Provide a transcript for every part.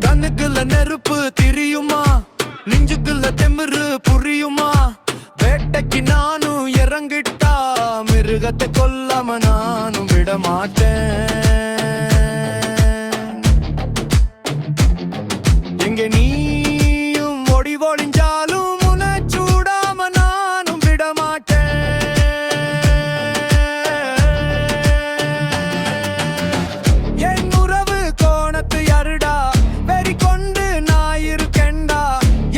கண்ணுக்குள்ள நெருப்பு திரியுமா, நெஞ்சுக்குள்ள தெமிரு புரியுமா? வேட்டைக்கு நானும் இறங்கிட்டா மிருகத்தை கொல்லாம நானும் விட மாட்டேன். எங்க நீயும் ஒடி ஒளிஞ்சாலும் முனச்சூடாம நானும் விட மாட்டேன். என் உறவு கோணத்து யாருடா, வெறி கொண்டு நான் இருக்கேன்டா.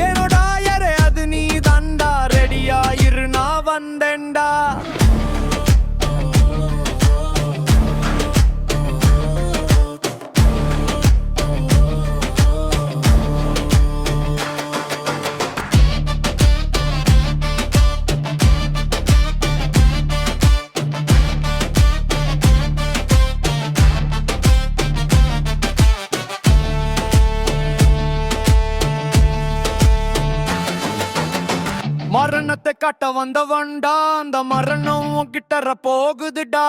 என்னோட யாரே அது நீ தண்டா, ரெடியா இரு நான் வந்தேன்டா. மரணத்தை கட்ட வந்தவன்டா, அந்த மரணம் கிட்டற போகுதுடா.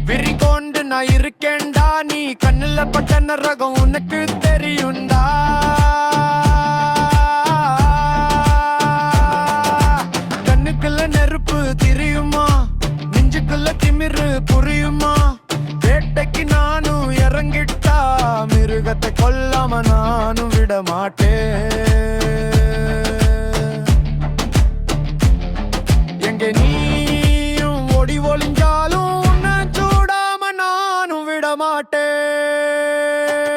விரி கொண்டு நான் இருக்கேன்டா, நீ கண்ணுல பட்ட நரகம் உனக்கு தெரியும்டா. கண்ணுக்குள்ள நெருப்பு திரியுமா, நெஞ்சுக்குள்ள திமிரு புரியுமா? வேட்டைக்கு நானும் இறங்கிட்டா மிருகத்தை கொல்லாம நானும் விட மாட்டேன். நீயும் ஒடி ஒளிஞ்சாலும் உன்னை சூடாம நானும் விட மாட்டேன்.